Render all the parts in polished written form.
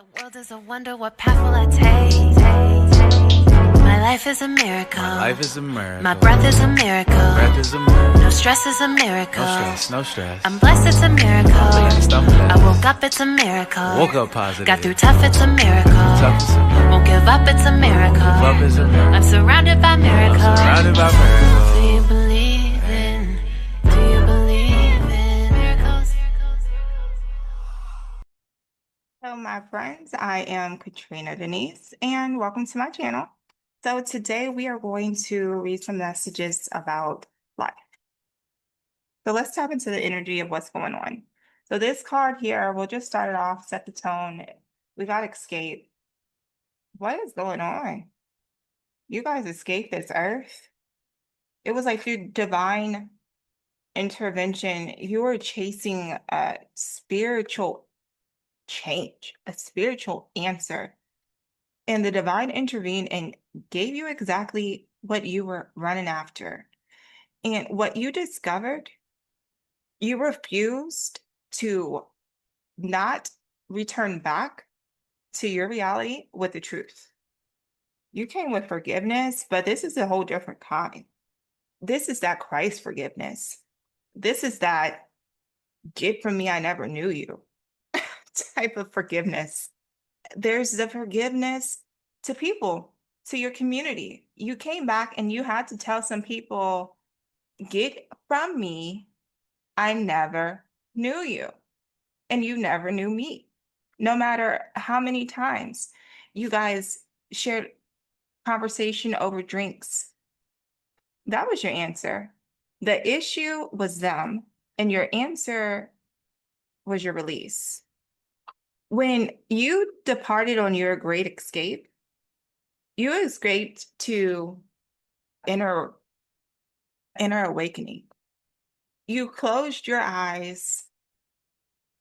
The world is a wonder, what path will I take? My life is a miracle. My life is a miracle. My breath is a miracle. Breath is a miracle. No stress is a miracle. No stress, no stress. I'm blessed, it's a miracle. I woke up, it's a miracle. Woke up positive. Got through tough, it's a miracle. Tough is a miracle. Won't give up, it's a miracle. Give up is a miracle. I'm surrounded by miracles. I'm surrounded by miracles. Do you believe in? Do you believe in miracles? Hello, my friends. I am Katrina Denise, and welcome to my channel. So today we are going to read some messages about life. So let's tap into the energy of what's going on. So this card here, we'll just start it off, set the tone. We got escape. What is going on? You guys escaped this earth. It was like through divine intervention, you were chasing a spiritual change, a spiritual answer. And the divine intervened and gave you exactly what you were running after. And what you discovered, you refused to not return back to your reality with the truth. You came with forgiveness, but this is a whole different kind. This is that Christ forgiveness. This is that get from me, I never knew you type of forgiveness. There's the forgiveness to people, to your community. You came back and you had to tell some people, get from me, I never knew you. And you never knew me. No matter how many times you guys shared conversation over drinks, that was your answer. The issue was them, and your answer was your release. When you departed on your great escape, you escaped to inner awakening. You closed your eyes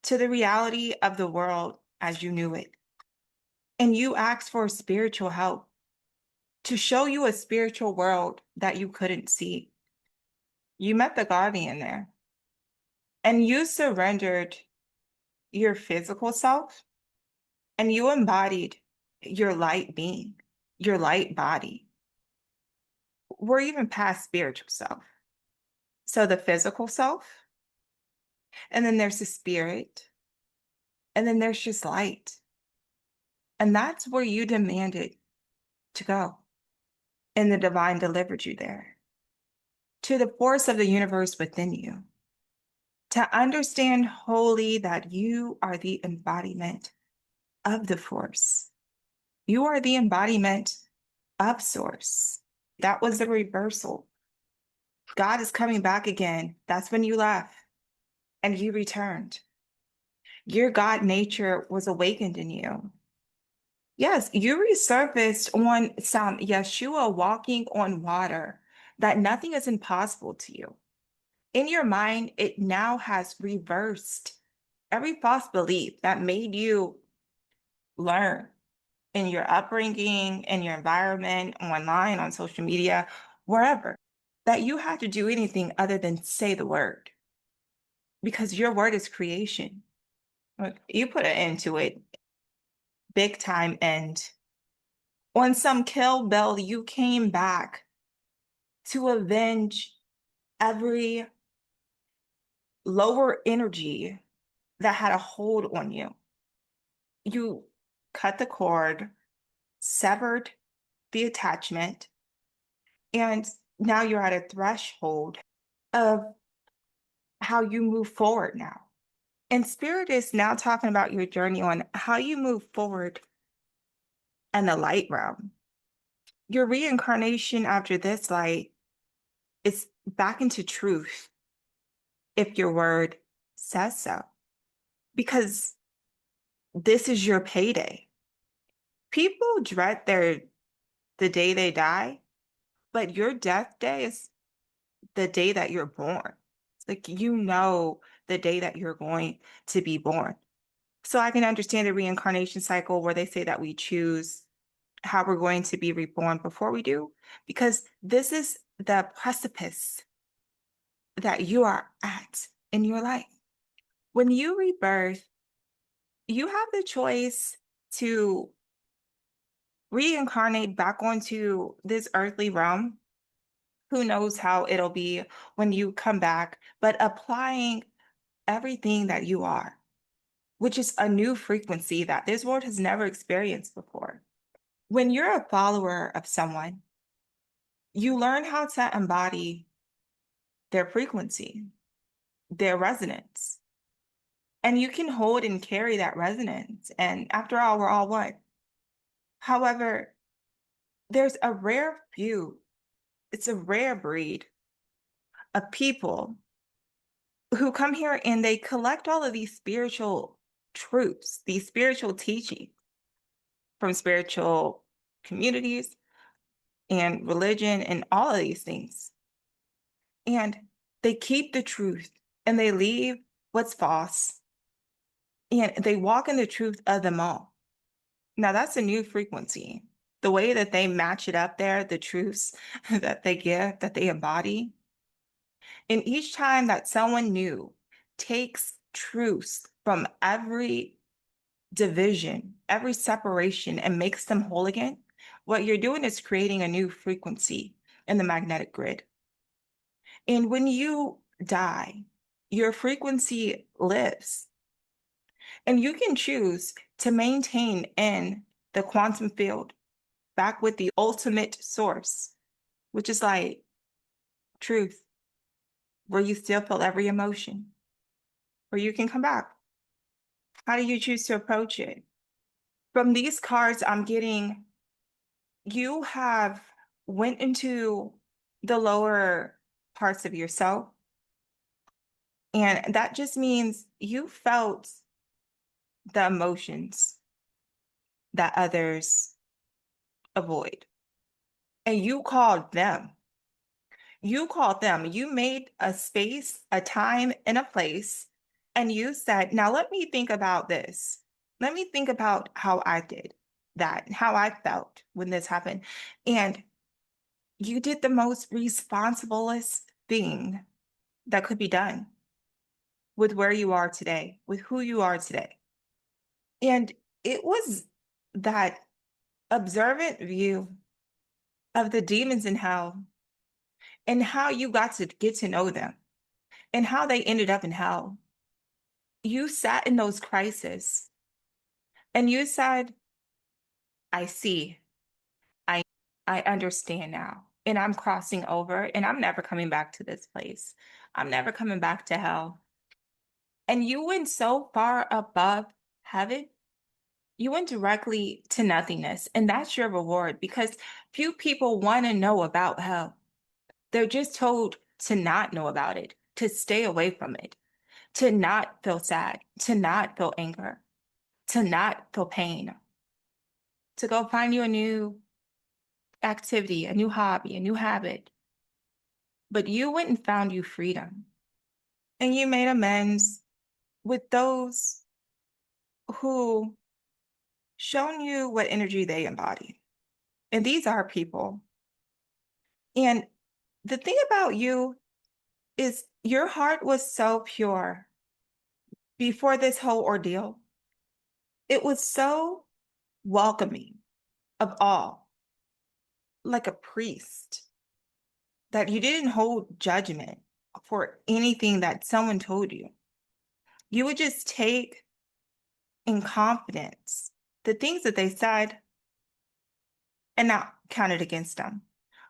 to the reality of the world as you knew it. And you asked for spiritual help to show you a spiritual world that you couldn't see. You met the guardian there. And you surrendered your physical self, and you embodied your light being, your light body. We're even past spiritual self. So the physical self, and then there's the spirit, and then there's just light. And that's where you demanded to go. And the divine delivered you there, to the force of the universe within you, to understand wholly that you are the embodiment of the force. You are the embodiment of source. That was the reversal. God is coming back again. That's when you left and you returned. Your God nature was awakened in you. Yes, you resurfaced on some Yeshua walking on water, that nothing is impossible to you. In your mind, it now has reversed every false belief that made you learn in your upbringing, in your environment, online, on social media, wherever, that you had to do anything other than say the word, because your word is creation. Look, you put an end to it, big time end. On some Kill Bill, you came back to avenge every lower energy that had a hold on you. You cut the cord, severed the attachment, and now you're at a threshold of how you move forward now. And Spirit is now talking about your journey on how you move forward in the light realm. Your reincarnation after this light is back into truth, if your word says so, because this is your payday. People dread the day they die, but your death day is the day that you're born. It's like, you know, the day that you're going to be born. So I can understand the reincarnation cycle where they say that we choose how we're going to be reborn before we do, because this is the precipice that you are at in your life. When you rebirth, you have the choice to reincarnate back onto this earthly realm. Who knows how it'll be when you come back, but applying everything that you are, which is a new frequency that this world has never experienced before. When you're a follower of someone, you learn how to embody their frequency, their resonance, and you can hold and carry that resonance. And after all, we're all one. However, there's a rare few, it's a rare breed of people who come here and they collect all of these spiritual truths, these spiritual teachings from spiritual communities and religion and all of these things. And they keep the truth and they leave what's false and they walk in the truth of them all. Now, that's a new frequency. The way that they match it up there, the truths that they give, that they embody. And each time that someone new takes truths from every division, every separation, and makes them whole again, what you're doing is creating a new frequency in the magnetic grid. And when you die, your frequency lives. And you can choose to maintain in the quantum field back with the ultimate source, which is like truth, where you still feel every emotion, where you can come back. How do you choose to approach it? From these cards I'm getting, you have went into the lower parts of yourself. And that just means you felt the emotions that others avoid. And you called them. You called them. You made a space, a time, and a place. And you said, now let me think about this. Let me think about how I did that, how I felt when this happened. And you did the most responsiblest thing that could be done with where you are today, with who you are today. And it was that observant view of the demons in hell and how you got to get to know them and how they ended up in hell. You sat in those crises and you said, I see, I I understand now. And I'm crossing over and I'm never coming back to this place. I'm never coming back to hell. And you went so far above heaven, you went directly to nothingness. And that's your reward because few people want to know about hell. They're just told to not know about it, to stay away from it, to not feel sad, to not feel anger, to not feel pain, to go find you a new activity, a new hobby, a new habit. But you went and found you freedom. And you made amends with those who shown you what energy they embody. And these are people. And the thing about you is your heart was so pure before this whole ordeal. It was so welcoming of all, like a priest, that you didn't hold judgment for anything that someone told you. You would just take in confidence the things that they said and not count it against them.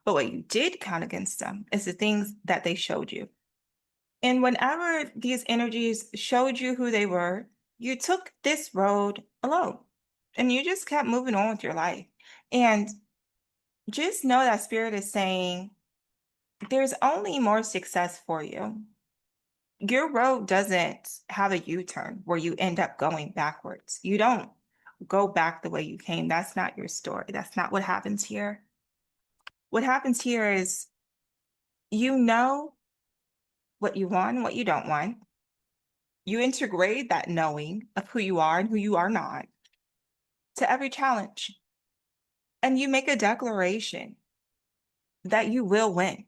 But what you did count against them is the things that they showed you. And whenever these energies showed you who they were, you took this road alone and you just kept moving on with your life. And just know that spirit is saying there's only more success for you. Your road doesn't have a U-turn where you end up going backwards. You don't go back the way you came. That's not your story. That's not what happens here. What happens here is you know what you want and what you don't want. You integrate that knowing of who you are and who you are not to every challenge. And you make a declaration that you will win,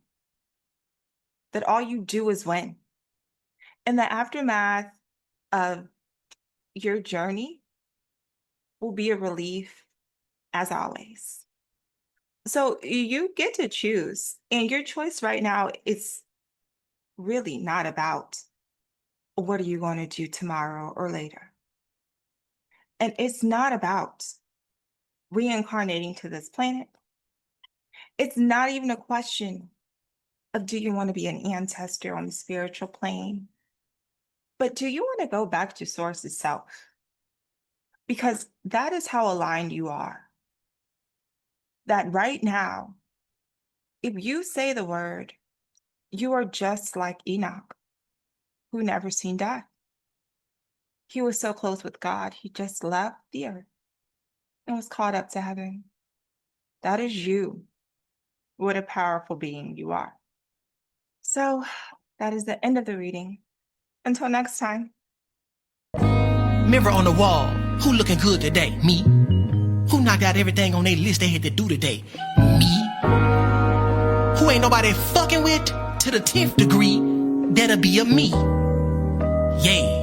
that all you do is win. In the aftermath of your journey, will be a relief as always. So you get to choose, and your choice right now is really not about what are you going to do tomorrow or later. And it's not about reincarnating to this planet. It's not even a question of do you want to be an ancestor on the spiritual plane, but do you want to go back to source itself? Because that is how aligned you are. That right now, if you say the word, you are just like Enoch, who never seen death. He was so close with God, he just left the earth and was caught up to heaven. That is you. What a powerful being you are. So that is the end of the reading. Until next time. Mirror on the wall, who looking good today? Me. Who knocked out everything on their list they had to do today? Me. Who ain't nobody fucking with to the 10th degree? That'll be a me. Yeah.